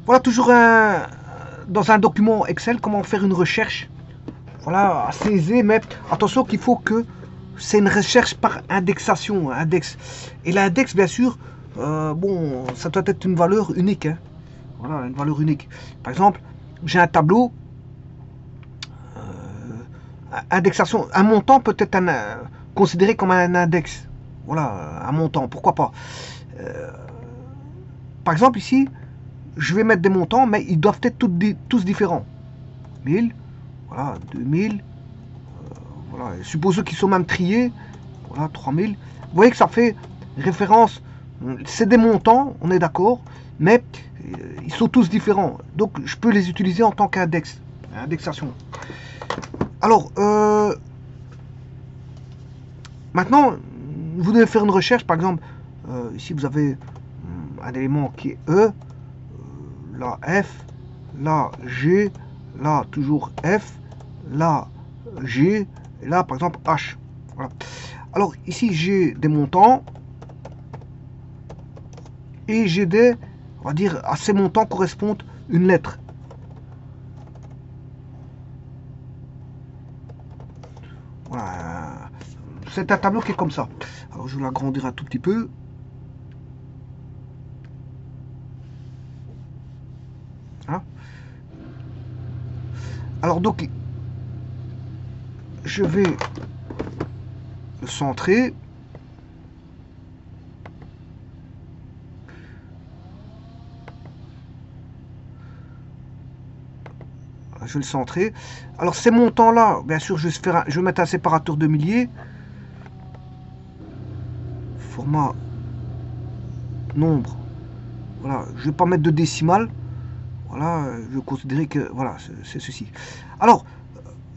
Voilà toujours dans un document Excel comment faire une recherche. Voilà, assez aisé, mais attention qu'il faut que c'est une recherche par indexation, index. Et l'index, bien sûr, bon, ça doit être une valeur unique. Hein. Voilà, une valeur unique. Par exemple, j'ai un tableau, indexation, un montant peut être considéré comme un index. Voilà, un montant, pourquoi pas. Par exemple, ici, je vais mettre des montants, mais ils doivent être tous différents. 1000, voilà, 2000, voilà, supposons qu'ils sont même triés, voilà, 3000. Vous voyez que ça fait référence, c'est des montants, on est d'accord, mais ils sont tous différents. Donc, je peux les utiliser en tant qu'index, indexation. Alors, maintenant, vous devez faire une recherche, par exemple, ici vous avez un élément qui est E, là F, là G, là toujours F, là G, et là par exemple H. Voilà. Alors ici j'ai des montants, et j'ai des, on va dire, à ces montants correspondent une lettre. Voilà. C'est un tableau qui est comme ça. Alors je vais l'agrandir un tout petit peu. Hein. Alors donc, je vais le centrer. Je vais le centrer. Alors ces montants-là, bien sûr, je vais mettre un séparateur de milliers. Format nombre. Voilà, je ne vais pas mettre de décimale. Voilà, je vais considérer que voilà, c'est ceci. Alors,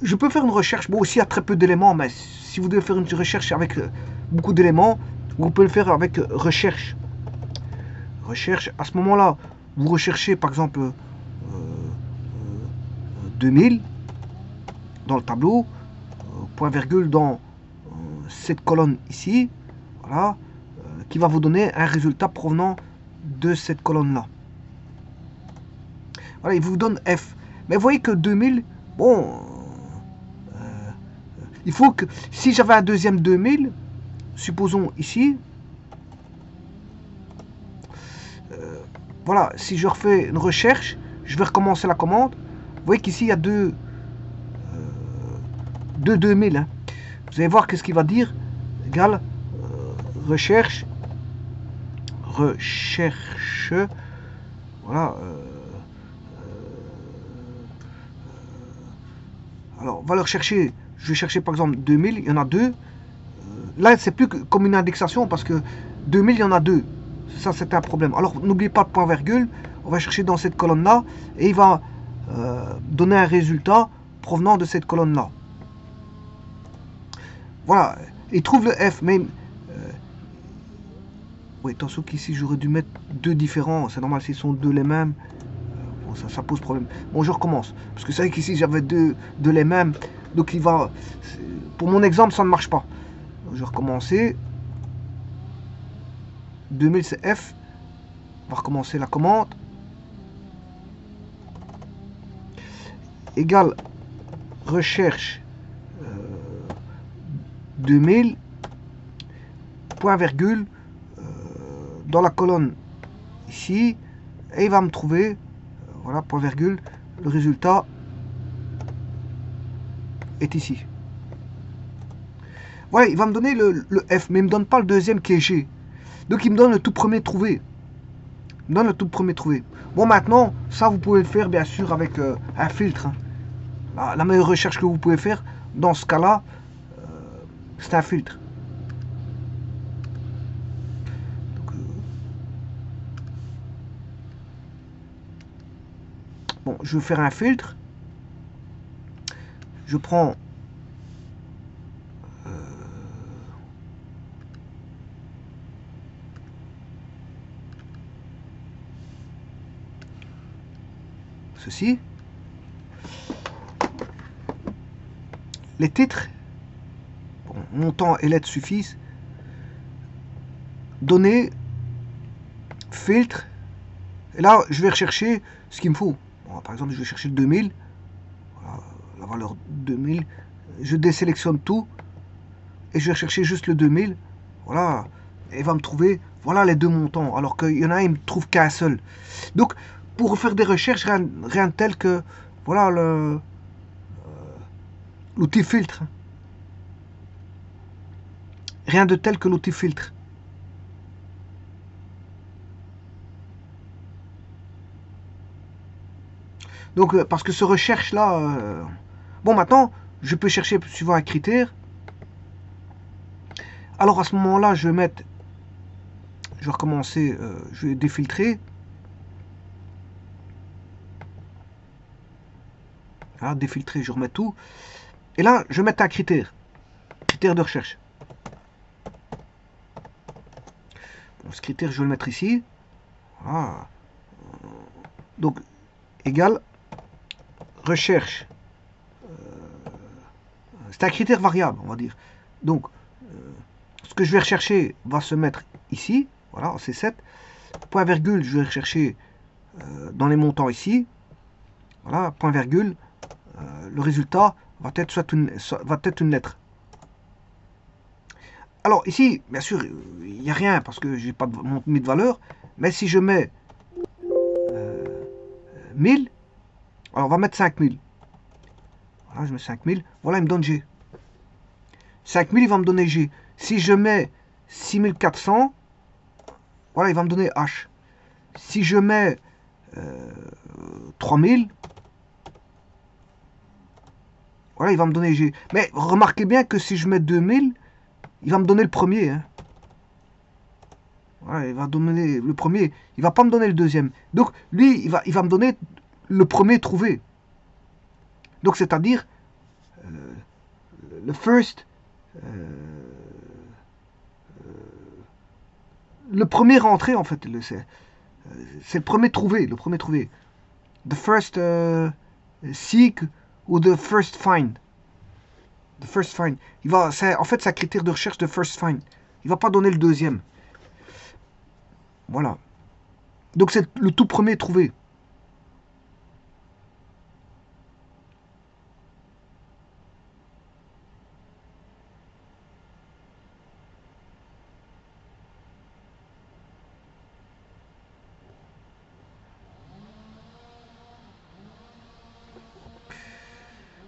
je peux faire une recherche. Bon, aussi, il y a très peu d'éléments, mais si vous devez faire une recherche avec beaucoup d'éléments, vous pouvez le faire avec recherche. Recherche, à ce moment-là, vous recherchez par exemple 2000 dans le tableau, point virgule dans cette colonne ici, voilà, qui va vous donner un résultat provenant de cette colonne-là. Voilà, il vous donne F. Mais vous voyez que 2000, bon, il faut que, si j'avais un deuxième 2000, supposons ici, voilà, si je refais une recherche, je vais recommencer la commande. Vous voyez qu'ici, il y a deux 2000. Hein. Vous allez voir qu'est-ce qu'il va dire. Égal, recherche, voilà. Alors, valeur chercher, je vais chercher par exemple 2000, il y en a deux. Là, c'est plus comme une indexation parce que 2000, il y en a deux. Ça, c'est un problème. Alors, n'oubliez pas le point virgule. On va chercher dans cette colonne-là et il va donner un résultat provenant de cette colonne-là. Voilà. Il trouve le F, mais... oui, attention qu'ici, j'aurais dû mettre deux différents. C'est normal s'ils sont deux les mêmes. Bon, ça pose problème. Bon, je recommence. Parce que c'est vrai qu'ici, j'avais deux les mêmes. Donc, il va... Pour mon exemple, ça ne marche pas. Je vais recommencer. 2000 c'est F. On va recommencer la commande. Égale recherche 2000 point virgule dans la colonne ici et il va me trouver voilà point virgule le résultat est ici. Voilà, il va me donner le F mais il me donne pas le deuxième qui est G. Donc il me donne le tout premier trouvé. Il me donne le tout premier trouvé. Bon, maintenant, ça vous pouvez le faire bien sûr avec un filtre. Hein. La meilleure recherche que vous pouvez faire dans ce cas-là, c'est un filtre. Donc, bon, je vais faire un filtre. Je prends ceci. Les titres, bon, montant et lettres suffisent. Données, filtre, Et là, je vais rechercher ce qu'il me faut. Bon, par exemple, je vais chercher le 2000. Voilà, la valeur 2000. Je désélectionne tout. Et je vais rechercher juste le 2000. Voilà. Et il va me trouver, voilà les deux montants. Alors qu'il y en a un, il me trouve qu'un seul. Donc, pour faire des recherches, rien de tel que, voilà, l'outil filtre. Rien de tel que l'outil filtre. Donc, parce que ce recherche-là... bon, maintenant, je peux chercher suivant un critère. Alors, à ce moment-là, je vais mettre... Je vais recommencer, je vais défiltrer. Voilà, défiltrer, je remets tout. Et là, je vais mettre un critère. Critère de recherche. Bon, ce critère, je vais le mettre ici. Voilà. Donc, égal recherche. C'est un critère variable, on va dire. Donc, ce que je vais rechercher va se mettre ici. Voilà, en C7. Point virgule, je vais rechercher dans les montants ici. Voilà, point virgule. Le résultat va être une lettre. Alors ici, bien sûr, il n'y a rien parce que j'ai pas mis de valeur. Mais si je mets 1000, alors on va mettre 5000. Voilà, je mets 5000. Voilà, il me donne G. 5000, il va me donner G. Si je mets 6400, voilà, il va me donner H. Si je mets 3000, voilà, il va me donner G. Mais remarquez bien que si je mets 2000, il va me donner le premier. Hein. Voilà, il va donner le premier. Il va pas me donner le deuxième. Donc, lui, il va me donner le premier trouvé. Donc, c'est-à-dire, le first... le premier rentré, en fait. C'est le premier trouvé. Le premier trouvé. The first seek ou the first find. The first find. En fait, c'est un critère de recherche de first find. Il va pas donner le deuxième. Voilà. Donc c'est le tout premier trouvé.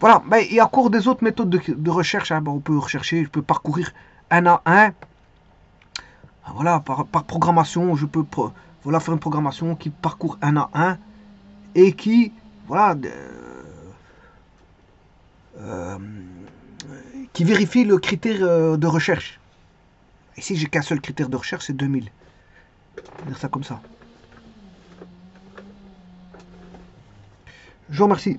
Voilà, mais il y a encore des autres méthodes de recherche. Hein. Bon, on peut rechercher, je peux parcourir un à un. Voilà, par programmation, je peux voilà, faire une programmation qui parcourt un à un et qui, voilà, qui vérifie le critère de recherche. Ici, j'ai qu'un seul critère de recherche, c'est 2000. On va dire ça comme ça. Je vous remercie.